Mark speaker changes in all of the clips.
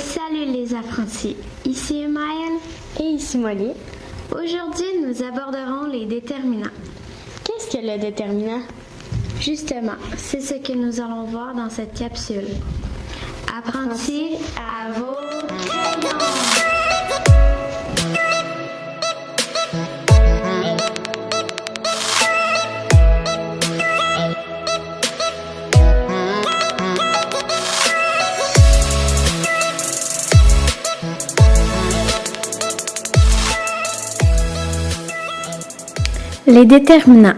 Speaker 1: Salut les apprentis, ici Maëlle
Speaker 2: et ici Molly.
Speaker 1: Aujourd'hui, nous aborderons les déterminants.
Speaker 2: Qu'est-ce que le déterminant?
Speaker 1: Justement, c'est ce que nous allons voir dans cette capsule. Apprentis, à vos crayons!
Speaker 3: Les déterminants.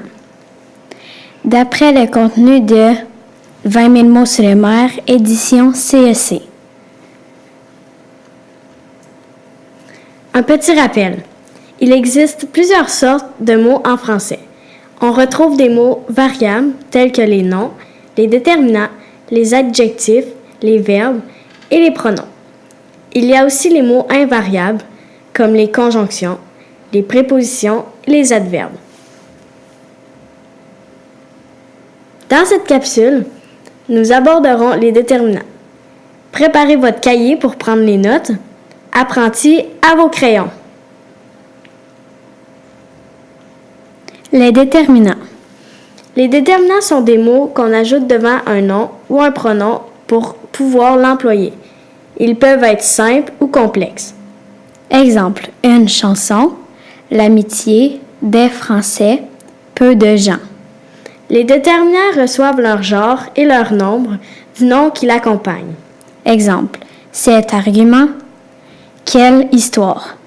Speaker 3: D'après le contenu de 20 000 mots sur les mers, édition CEC. Un petit rappel. Il existe plusieurs sortes de mots en français. On retrouve des mots variables tels que les noms, les déterminants, les adjectifs, les verbes et les pronoms. Il y a aussi les mots invariables comme les conjonctions, les prépositions et les adverbes. Dans cette capsule, nous aborderons les déterminants. Préparez votre cahier pour prendre les notes. Apprentis, à vos crayons. Les déterminants. Les déterminants sont des mots qu'on ajoute devant un nom ou un pronom pour pouvoir l'employer. Ils peuvent être simples ou complexes. Exemple, une chanson, l'amitié, des Français, peu de gens. Les déterminants reçoivent leur genre et leur nombre du nom qui l'accompagne. Exemple, cet argument, quelle histoire.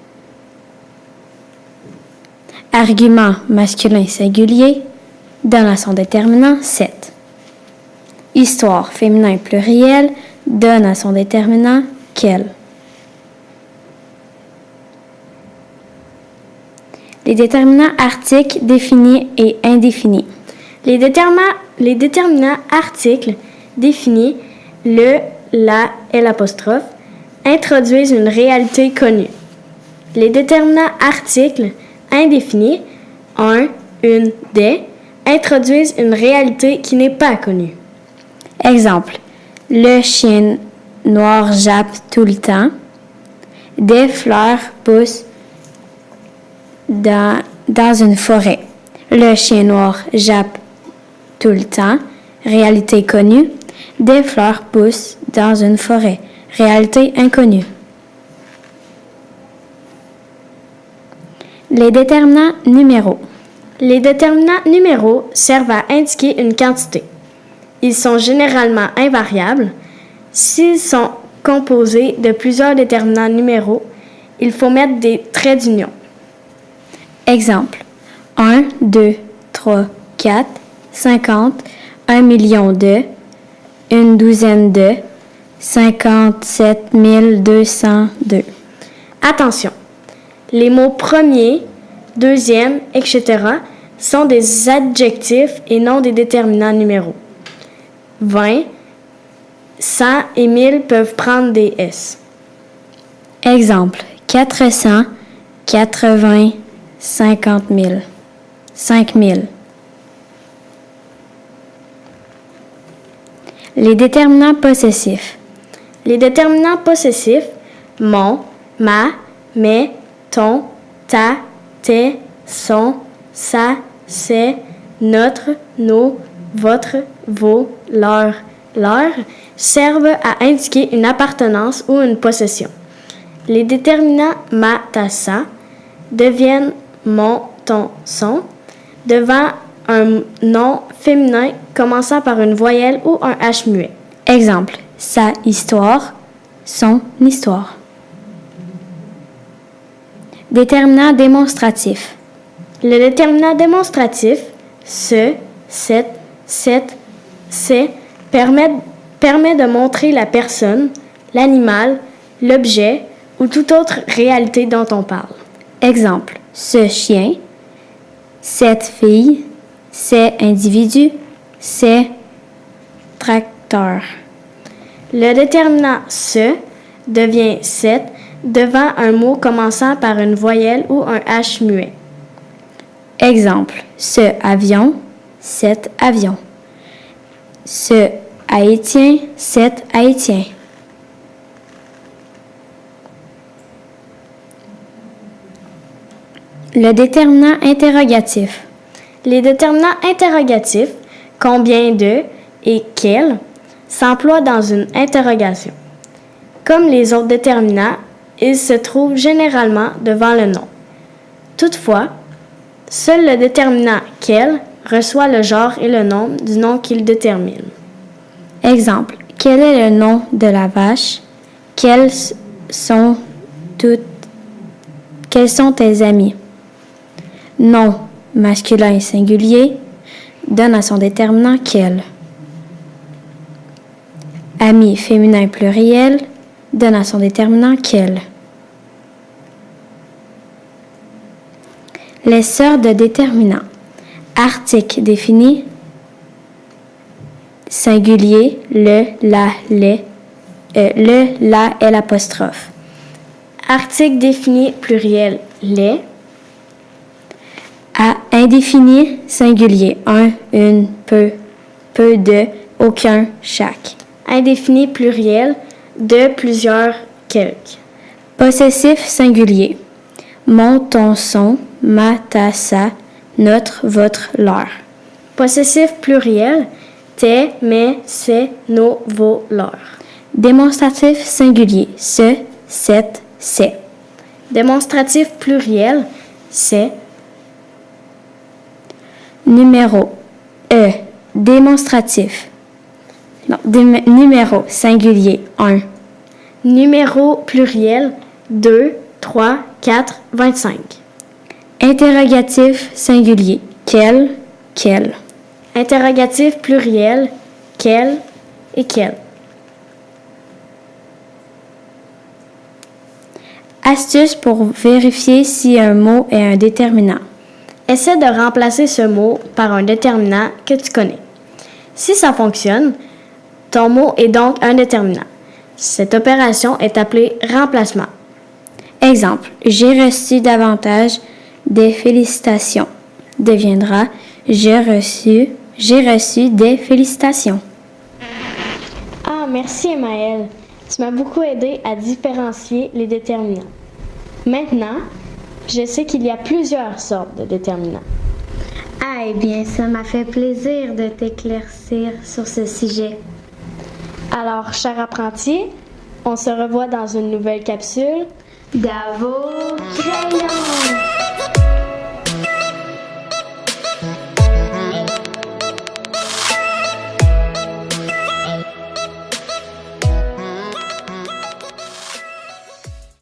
Speaker 3: Argument masculin singulier donne à son déterminant cette. Histoire féminin pluriel donne à son déterminant quelle. Les déterminants articles définis et indéfinis. Les déterminants articles définis, le, la et l'apostrophe, introduisent une réalité connue. Les déterminants articles indéfinis, un, une, des, introduisent une réalité qui n'est pas connue. Exemple, le chien noir jappe tout le temps. Des fleurs poussent dans une forêt. Le chien noir jappe tout le temps, réalité connue. Des fleurs poussent dans une forêt, réalité inconnue. Les déterminants numéraux. Les déterminants numéraux servent à indiquer une quantité. Ils sont généralement invariables. S'ils sont composés de plusieurs déterminants numéraux, il faut mettre des traits d'union. Exemple, 1, 2, 3, 4, 50, 1 million de, une douzaine de, 57 202. Attention, les mots premier, deuxième, etc. sont des adjectifs et non des déterminants numéraux. 20, 100 et 1000 peuvent prendre des S. Exemple, 400, 80, 50 000, 5 000. Les déterminants possessifs. Les déterminants possessifs, mon, ma, mes, ton, ta, tes, son, sa, c'est, notre, nos, votre, vos, leur, servent à indiquer une appartenance ou une possession. Les déterminants ma, ta, sa deviennent mon, ton, son devant un nom féminin commençant par une voyelle ou un H muet. Exemple, sa histoire, son histoire. Déterminant démonstratif. Le déterminant démonstratif, ce, cette, c'est, permet de montrer la personne, l'animal, l'objet ou toute autre réalité dont on parle. Exemple, ce chien, cette fille, ces individus, ces tracteurs. Le déterminant ce devient cette devant un mot commençant par une voyelle ou un H muet. Exemple, ce avion, cet avion. Ce haïtien, cet haïtien. Le déterminant interrogatif. Les déterminants interrogatifs, combien de et quel, s'emploient dans une interrogation. Comme les autres déterminants, ils se trouvent généralement devant le nom. Toutefois, seul le déterminant quel reçoit le genre et le nombre du nom qu'il détermine.
Speaker 1: Exemple, quel est le nom de la vache? Quels sont tes amis? Nom masculin singulier donne à son déterminant quel. Ami féminin pluriel donne à son déterminant quel. Les sortes de déterminants. Article défini singulier, le, la, les, la et l'apostrophe.
Speaker 3: Article défini pluriel, les.
Speaker 1: À indéfini singulier, un, une, peu de, aucun, chaque.
Speaker 3: Indéfini pluriel, de, plusieurs, quelques.
Speaker 1: Possessif singulier. Mon, ton, son, ma, ta, sa, notre, votre, leur.
Speaker 3: Possessif pluriel, tes, mes, c'est, nos, vos, leurs.
Speaker 1: Démonstratif singulier. Ce, cette, c'est.
Speaker 3: Démonstratif pluriel, c'est.
Speaker 1: Numéro. Démonstratif. Non, numéro singulier. 1.
Speaker 3: Numéro pluriel, 2, 3, 4, 25.
Speaker 1: Interrogatif singulier. Quel, quel.
Speaker 3: Interrogatif pluriel, quel et quel.
Speaker 1: Astuce pour vérifier si un mot est un déterminant.
Speaker 3: Essaie de remplacer ce mot par un déterminant que tu connais. Si ça fonctionne, ton mot est donc un déterminant. Cette opération est appelée remplacement.
Speaker 1: Exemple, j'ai reçu davantage des félicitations. Deviendra j'ai reçu des félicitations.
Speaker 2: Ah, merci Emmaël. Tu m'as beaucoup aidé à différencier les déterminants. Maintenant, je sais qu'il y a plusieurs sortes de déterminants.
Speaker 1: Ah, eh bien, ça m'a fait plaisir de t'éclaircir sur ce sujet.
Speaker 2: Alors, chers apprentis, on se revoit dans une nouvelle capsule
Speaker 1: D'à vos crayons!